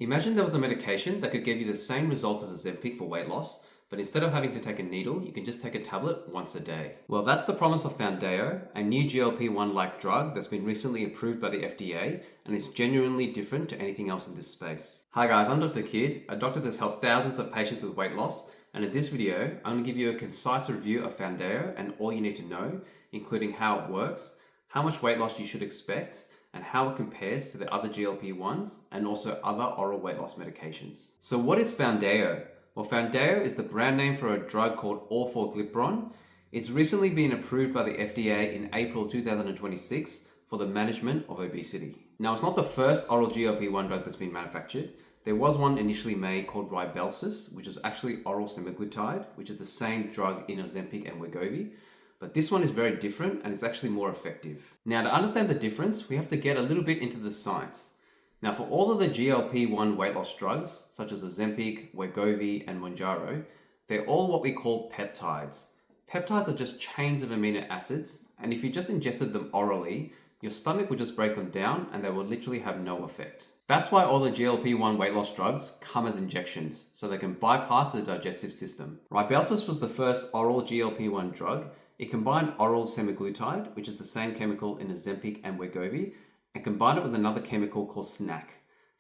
Imagine there was a medication that could give you the same results as Ozempic for weight loss, but instead of having to take a needle, you can just take a tablet once a day. Well, that's the promise of Foundayo, a new GLP-1-like drug that's been recently approved by the FDA and is genuinely different to anything else in this space. Hi guys, I'm Dr. Kid, a doctor that's helped thousands of patients with weight loss, and in this video, I'm going to give you a concise review of Foundayo and all you need to know, including how it works, how much weight loss you should expect, and how it compares to the other GLP-1s and also other oral weight loss medications. So what is Foundayo? Well, Foundayo is the brand name for a drug called orforglipron. It's recently been approved by the FDA in April 2026 for the management of obesity. Now, it's not the first oral GLP-1 drug that's been manufactured. There was one initially made called Rybelsus, which is actually oral semaglutide, which is the same drug in Ozempic and Wegovy. But this one is very different and it's actually more effective. Now, to understand the difference, we have to get a little bit into the science. Now, for all of the GLP-1 weight loss drugs, such as Ozempic, Wegovy, and Mounjaro, they're all what we call peptides. Peptides are just chains of amino acids, and if you just ingested them orally, your stomach would just break them down and they will literally have no effect. That's why all the GLP-1 weight loss drugs come as injections, so they can bypass the digestive system. Rybelsus was the first oral GLP-1 drug. It combined oral semaglutide, which is the same chemical in Ozempic and Wegovy, and combined it with another chemical called SNAC.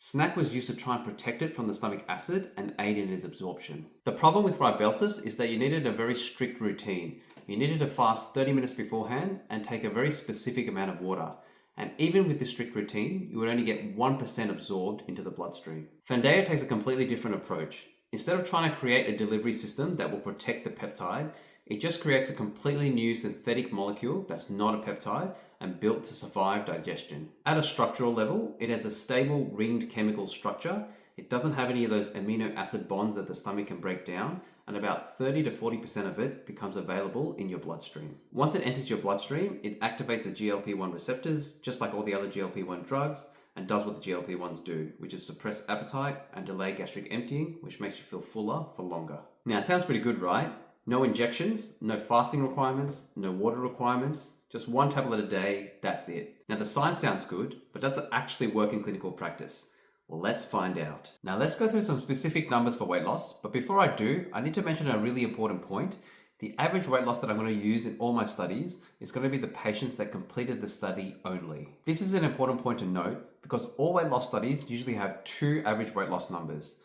SNAC was used to try and protect it from the stomach acid and aid in its absorption. The problem with Rybelsus is that you needed a very strict routine. You needed to fast 30 minutes beforehand and take a very specific amount of water. And even with this strict routine, you would only get 1% absorbed into the bloodstream. Foundayo takes a completely different approach. Instead of trying to create a delivery system that will protect the peptide, it just creates a completely new synthetic molecule that's not a peptide and built to survive digestion. At a structural level, it has a stable ringed chemical structure. It doesn't have any of those amino acid bonds that the stomach can break down, and about 30 to 40% of it becomes available in your bloodstream. Once it enters your bloodstream, it activates the GLP-1 receptors, just like all the other GLP-1 drugs, and does what the GLP-1s do, which is suppress appetite and delay gastric emptying, which makes you feel fuller for longer. Now, it sounds pretty good, right? No injections, no fasting requirements, no water requirements, just one tablet a day, that's it. Now the science sounds good, but does it actually work in clinical practice? Well, let's find out. Now let's go through some specific numbers for weight loss, but before I do, I need to mention a really important point. The average weight loss that I'm going to use in all my studies is going to be the patients that completed the study only. This is an important point to note because all weight loss studies usually have two average weight loss numbers.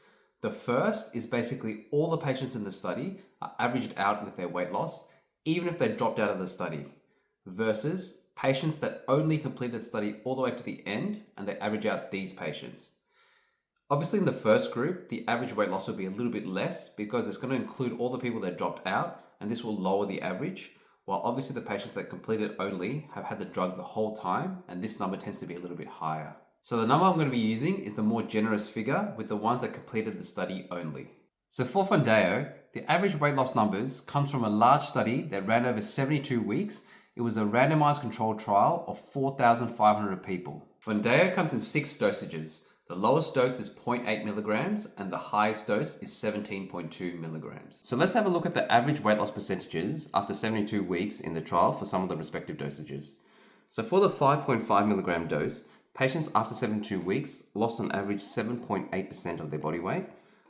The first is basically all the patients in the study are averaged out with their weight loss, even if they dropped out of the study, versus patients that only completed the study all the way to the end and they average out these patients. Obviously, in the first group, the average weight loss will be a little bit less because it's going to include all the people that dropped out, and this will lower the average, while obviously the patients that completed only have had the drug the whole time, and this number tends to be a little bit higher. So the number I'm going to be using is the more generous figure with the ones that completed the study only. So for Foundayo, the average weight loss numbers comes from a large study that ran over 72 weeks. It was a randomized controlled trial of 4,500 people. Foundayo comes in 6 dosages. The lowest dose is 0.8 milligrams and the highest dose is 17.2 milligrams. So let's have a look at the average weight loss percentages after 72 weeks in the trial for some of the respective dosages. So for the 5.5 milligram dose, patients after 72 weeks lost on average 7.8% of their body weight.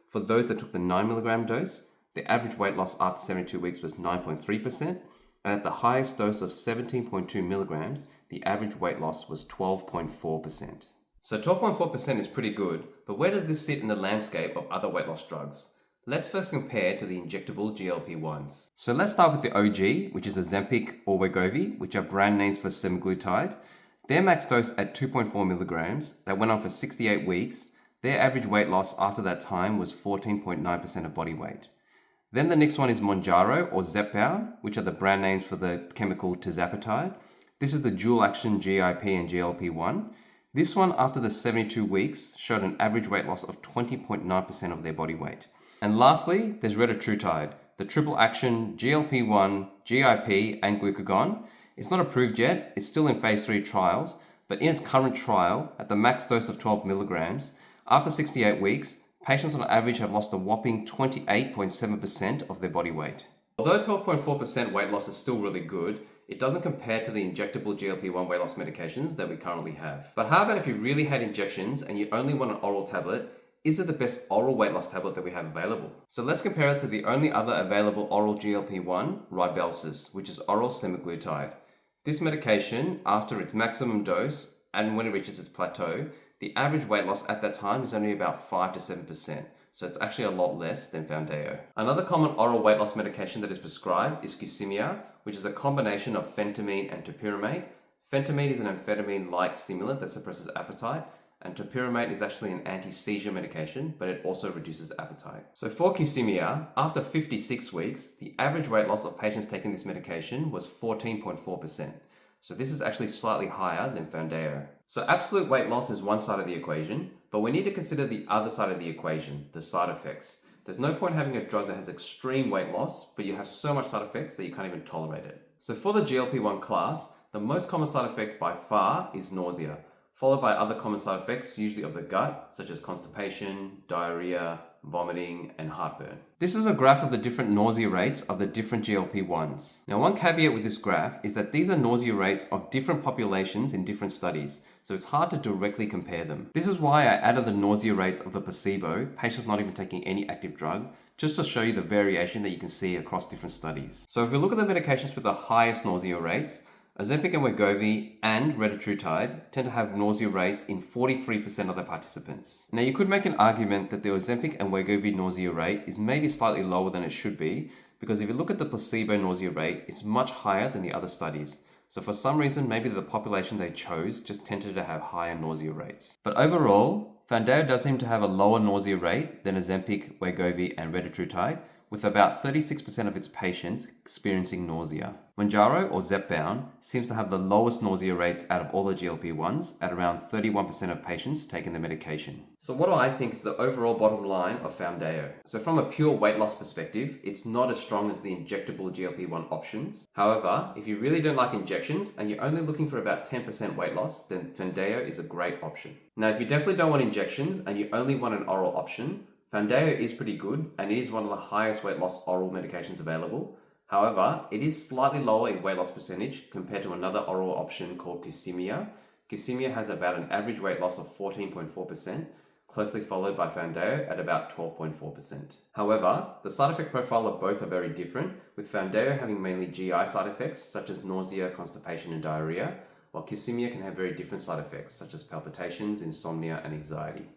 For those that took the 9 milligram dose, the average weight loss after 72 weeks was 9.3%. And at the highest dose of 17.2 milligrams, the average weight loss was 12.4%. So 12.4% is pretty good, but where does this sit in the landscape of other weight loss drugs? Let's first compare to the injectable GLP-1s. So let's start with the OG, which is Ozempic or Wegovy, which are brand names for semaglutide. Their max dose at 2.4 milligrams, that went on for 68 weeks, their average weight loss after that time was 14.9% of body weight. Then the next one is Mounjaro or Zepbound, which are the brand names for the chemical tirzepatide. This is the dual action GIP and GLP-1. This one, after the 72 weeks, showed an average weight loss of 20.9% of their body weight. And lastly, there's retatrutide, the triple action GLP-1, GIP, and glucagon. It's not approved yet, it's still in phase 3 trials, but in its current trial, at the max dose of 12 milligrams, after 68 weeks, patients on average have lost a whopping 28.7% of their body weight. Although 12.4% weight loss is still really good, it doesn't compare to the injectable GLP-1 weight loss medications that we currently have. But how about if you really had injections and you only want an oral tablet, is it the best oral weight loss tablet that we have available? So let's compare it to the only other available oral GLP-1, Rybelsus, which is oral semaglutide. This medication, after its maximum dose and when it reaches its plateau, the average weight loss at that time is only about 5 to 7%. So it's actually a lot less than Foundayo. Another common oral weight loss medication that is prescribed is Qsymia, which is a combination of phentermine and topiramate. Phentermine is an amphetamine-like stimulant that suppresses appetite, and topiramate is actually an anti-seizure medication, but it also reduces appetite. So for Qsymia, after 56 weeks, the average weight loss of patients taking this medication was 14.4%. So this is actually slightly higher than Foundayo. So absolute weight loss is one side of the equation, but we need to consider the other side of the equation, the side effects. There's no point having a drug that has extreme weight loss, but you have so much side effects that you can't even tolerate it. So for the GLP-1 class, the most common side effect by far is nausea, followed by other common side effects, usually of the gut, such as constipation, diarrhea, vomiting, and heartburn. This is a graph of the different nausea rates of the different GLP-1s. Now, one caveat with this graph is that these are nausea rates of different populations in different studies, so it's hard to directly compare them. This is why I added the nausea rates of the placebo, patients not even taking any active drug, just to show you the variation that you can see across different studies. So if we look at the medications with the highest nausea rates, Ozempic and Wegovy and retatrutide tend to have nausea rates in 43% of the participants. Now you could make an argument that the Ozempic and Wegovy nausea rate is maybe slightly lower than it should be, because if you look at the placebo nausea rate, it's much higher than the other studies. So for some reason, maybe the population they chose just tended to have higher nausea rates. But overall, Foundayo does seem to have a lower nausea rate than Ozempic, Wegovy and retatrutide, with about 36% of its patients experiencing nausea. Mounjaro, or Zepbound, seems to have the lowest nausea rates out of all the GLP-1s at around 31% of patients taking the medication. So what do I think is the overall bottom line of Foundayo? So from a pure weight loss perspective, it's not as strong as the injectable GLP-1 options. However, if you really don't like injections and you're only looking for about 10% weight loss, then Foundayo is a great option. Now, if you definitely don't want injections and you only want an oral option, Foundayo is pretty good and it is one of the highest weight loss oral medications available. However, it is slightly lower in weight loss percentage compared to another oral option called Qsymia. Qsymia has about an average weight loss of 14.4%, closely followed by Foundayo at about 12.4%. However, the side effect profile of both are very different, with Foundayo having mainly GI side effects such as nausea, constipation and diarrhea, while Qsymia can have very different side effects such as palpitations, insomnia and anxiety.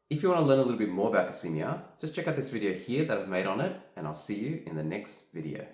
If you want to learn a little bit more about Qsymia, just check out this video here that I've made on it, and I'll see you in the next video.